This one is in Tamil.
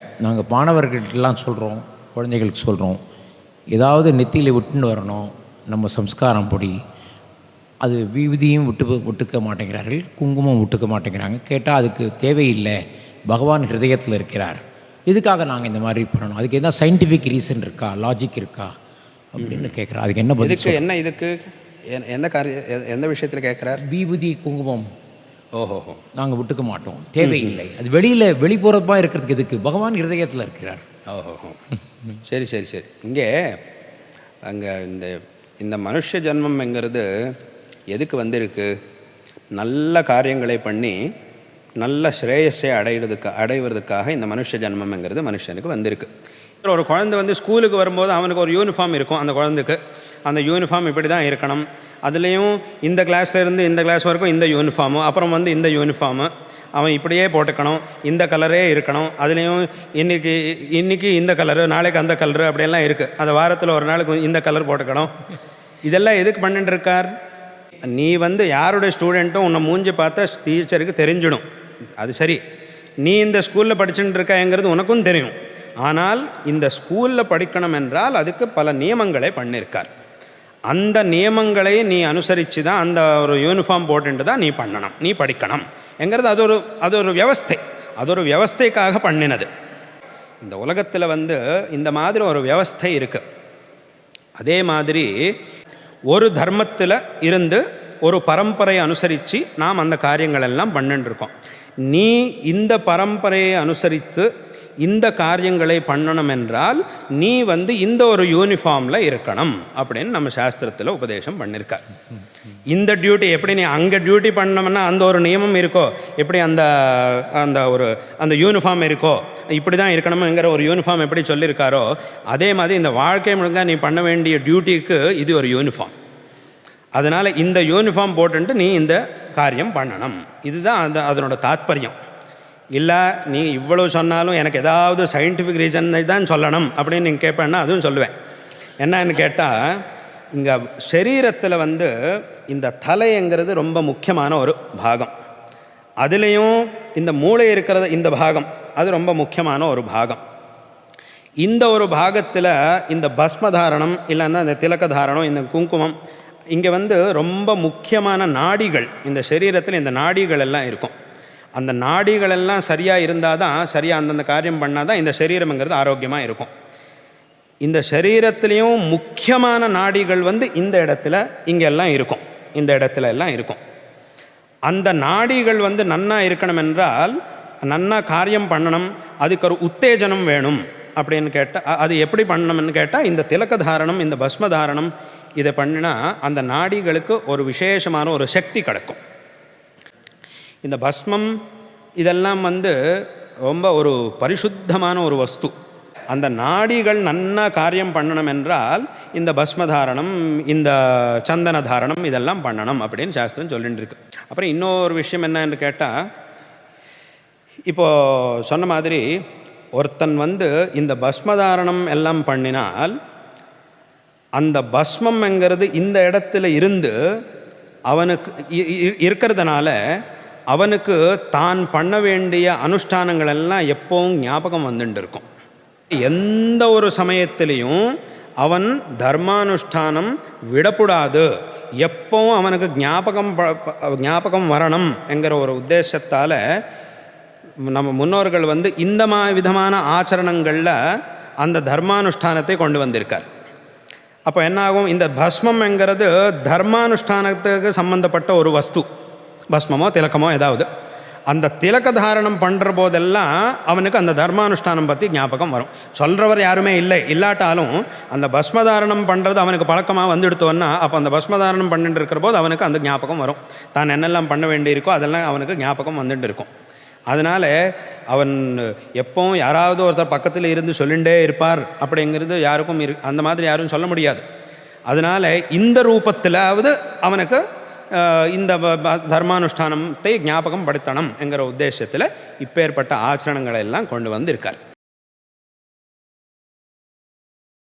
நாங்கள் மாணவர்கள்ட்டெல்லாம் சொல்கிறோம், குழந்தைகளுக்கு சொல்கிறோம், ஏதாவது நெத்தியில் விட்டுன்னு வரணும், நம்ம சம்ஸ்காரம் பொடி. அது விபூதியும் விட்டுக்க மாட்டேங்கிறார்கள், குங்குமம் விட்டுக்க மாட்டேங்கிறாங்க. கேட்டால் அதுக்கு தேவையில்லை, பகவான் ஹிருதயத்தில் இருக்கிறார். இதுக்காக நாங்கள் இந்த மாதிரி பண்ணணும். அதுக்கு எதாவது சயின்டிஃபிக் ரீசன் இருக்கா, லாஜிக் இருக்கா அப்படின்னு கேட்குறேன். அதுக்கு என்ன பதில்? என்ன இதுக்கு எந்த எந்த விஷயத்தில் கேட்குறார்? விபூதி குங்குமம் ஓஹோஹோ நாங்கள் விட்டுக்க மாட்டோம், தேவையில்லை. அது வெளிப்புறமாக இருக்கிறதுக்கு எதுக்கு? பகவான் ஹிருதயத்தில் இருக்கிறார். ஓஹோஹோ சரி சரி சரி. இங்கே அங்கே இந்த மனுஷ ஜன்மம்ங்கிறது எதுக்கு வந்திருக்கு? நல்ல காரியங்களை பண்ணி நல்ல ஸ்ரேயஸை அடைவதற்காக இந்த மனுஷ ஜன்மம்ங்கிறது மனுஷனுக்கு வந்திருக்கு. ஒரு குழந்தை ஸ்கூலுக்கு வரும்போது அவனுக்கு ஒரு யூனிஃபார்ம் இருக்கும். அந்த குழந்தைக்கு அந்த யூனிஃபார்ம் இப்படி தான் இருக்கணும். அதுலேயும் இந்த கிளாஸ்லேருந்து இந்த கிளாஸ் வரைக்கும் இந்த யூனிஃபார்மு, அப்புறம் இந்த யூனிஃபார்மு அவன் இப்படியே போட்டுக்கணும், இந்த கலரே இருக்கணும். அதுலேயும் இன்றைக்கி இந்த கலரு, நாளைக்கு அந்த கலரு அப்படியெல்லாம் இருக்குது. அந்த வாரத்தில் ஒரு நாளுக்கு இந்த கலர் போட்டுக்கணும். இதெல்லாம் எதுக்கு பண்ணிட்டு இருக்கார்? நீ யாருடைய ஸ்டூடெண்ட்டும் உன்னை மூஞ்சி பார்த்தா டீச்சருக்கு தெரிஞ்சிடும். அது சரி, நீ இந்த ஸ்கூலில் படிச்சுட்டு இருக்கங்கிறது உனக்கும் தெரியும். ஆனால் இந்த ஸ்கூலில் படிக்கணும் என்றால் அதுக்கு பல நியமங்களை பண்ணியிருக்கார். அந்த நியமங்களை நீ அனுசரித்து தான் அந்த ஒரு யூனிஃபார்ம் போட்டுட்டு தான் நீ பண்ணணும், நீ படிக்கணும் என்கிறது அது ஒரு வியவஸ்தை. அது ஒரு வியவஸ்தைக்காக பண்ணினது. இந்த உலகத்தில் இந்த மாதிரி ஒரு வியவஸ்தை இருக்குது. அதே மாதிரி ஒரு தர்மத்தில் இருந்து ஒரு பரம்பரையை அனுசரித்து நாம் அந்த காரியங்களெல்லாம் பண்ணிட்டுருக்கோம். நீ இந்த பரம்பரையை அனுசரித்து இந்த காரியங்களை பண்ணணும் என்றால் நீ இந்த ஒரு யூனிஃபார்மில் இருக்கணும் அப்படின்னு நம்ம சாஸ்திரத்தில் உபதேசம் பண்ணியிருக்கார். இந்த டியூட்டி எப்படி நீ அங்கே டியூட்டி பண்ணோம்னா அந்த ஒரு நியமம் இருக்கோ, எப்படி அந்த யூனிஃபார்ம் இருக்கோ, இப்படி தான் இருக்கணுங்கிற ஒரு யூனிஃபார்ம் எப்படி சொல்லியிருக்காரோ, அதே மாதிரி இந்த வாழ்க்கை முழுங்க நீ பண்ண வேண்டிய டியூட்டிக்கு இது ஒரு யூனிஃபார்ம். அதனால் இந்த யூனிஃபார்ம் போட்டுட்டு நீ இந்த காரியம் பண்ணணும். இதுதான் அதனோட தாத்பரியம். இல்லை நீ இவ்வளவு சொன்னாலும் எனக்கு ஏதாவது சயின்டிஃபிக் ரீசனை தான் சொல்லணும் அப்படின்னு நீங்கள் கேட்பேன்னா அதுவும் சொல்லுவேன். என்னன்னு கேட்டால், இங்கே சரீரத்தில் இந்த தலைங்கிறது ரொம்ப முக்கியமான ஒரு பாகம். அதுலேயும் இந்த மூளை இருக்கிறது இந்த பாகம், அது ரொம்ப முக்கியமான ஒரு பாகம். இந்த ஒரு பாகத்தில் இந்த பஸ்மதாரணம் இல்லைன்னா இந்த திலக்கதாரணம், இந்த குங்குமம், இங்கே ரொம்ப முக்கியமான நாடிகள் இந்த சரீரத்தில், இந்த நாடிகள் எல்லாம் இருக்கும். அந்த நாடிகள் எல்லாம் சரியாக இருந்தால் தான், சரியாக அந்தந்த காரியம் பண்ணால் தான் இந்த சரீரம்ங்கிறது ஆரோக்கியமாக இருக்கும். இந்த சரீரத்துலேயும் முக்கியமான நாடிகள் இந்த இடத்துல இங்கெல்லாம் இருக்கும், இந்த இடத்துல எல்லாம் இருக்கும். அந்த நாடிகள் நன்னா இருக்கணும் என்றால் நன்னா காரியம் பண்ணணும், அதுக்கு ஒரு உத்தேஜனம் வேணும். அப்படின்னு கேட்டால் அது எப்படி பண்ணணும்னு கேட்டால் இந்த திலக்கதாரணம், இந்த பஸ்மதாரணம் இதை பண்ணினா அந்த நாடிகளுக்கு ஒரு விசேஷமான ஒரு சக்தி கிடைக்கும். இந்த பஸ்மம் இதெல்லாம் ரொம்ப ஒரு பரிசுத்தமான ஒரு வஸ்து. அந்த நாடிகள் நன்னா காரியம் பண்ணணும் என்றால் இந்த பஸ்மதாரணம், இந்த சந்தன தாரணம் இதெல்லாம் பண்ணணும் அப்படின்னு சாஸ்திரம் சொல்லிட்டு இருக்கு. அப்புறம் இன்னொரு விஷயம் என்னன்னு கேட்டால், இப்போது சொன்ன மாதிரி ஒருத்தன் இந்த பஸ்மதாரணம் எல்லாம் பண்ணினால் அந்த பஸ்மம்ங்கிறது இந்த இடத்துல இருந்து அவனுக்கு இருக்கிறதுனால அவனுக்கு தான் பண்ண வேண்டிய அனுஷ்டானங்கள் எல்லாம் எப்பவும் ஞாபகம் வந்துட்டு இருக்கும். எந்த ஒரு சமயத்திலையும் அவன் தர்மானுஷ்டானம் விடக்கூடாது, எப்பவும் அவனுக்கு ஞாபகம் வரணும் என்கிற ஒரு உத்தேசத்தால் நம்ம முன்னோர்கள் இந்த விதமான ஆச்சரணங்களில் அந்த தர்மானுஷ்டானத்தை கொண்டு வந்திருக்கார். அப்போ என்னாகும், இந்த பஸ்மம்ங்கிறது தர்மானுஷ்டானத்துக்கு சம்பந்தப்பட்ட ஒரு வஸ்து. பஸ்மமோ திலக்கமோ ஏதாவது அந்த திலக்க தாரணம் பண்ணுற போதெல்லாம் அவனுக்கு அந்த தர்மானுஷ்டானம் பற்றி ஞாபகம் வரும். சொல்கிறவர் யாருமே இல்லாட்டாலும் அந்த பஸ்மதாரணம் பண்ணுறது அவனுக்கு பழக்கமாக வந்துடுத்தோன்னா அப்போ அந்த பஸ்மதாரணம் பண்ணிட்டு இருக்கிற போது அவனுக்கு அந்த ஞாபகம் வரும். தான் என்னெல்லாம் பண்ண வேண்டியிருக்கோ அதெல்லாம் அவனுக்கு ஞாபகம் வந்துட்டு இருக்கும். அதனால் அவன் எப்பவும் யாராவது ஒருத்தர் பக்கத்தில் இருந்து சொல்லிகிட்டே இருப்பார் அப்படிங்கிறது யாருக்கும் அந்த மாதிரி யாரும் சொல்ல முடியாது. அதனால் இந்த ரூபத்திலாவது அவனுக்கு இந்த தர்மானுஷ்டானத்தை ஞாபகம் படுத்தணும் என்கிற உத்தேசத்தில் இப்பேற்பட்ட ஆச்சரணங்களை எல்லாம் கொண்டு வந்திருக்கார்.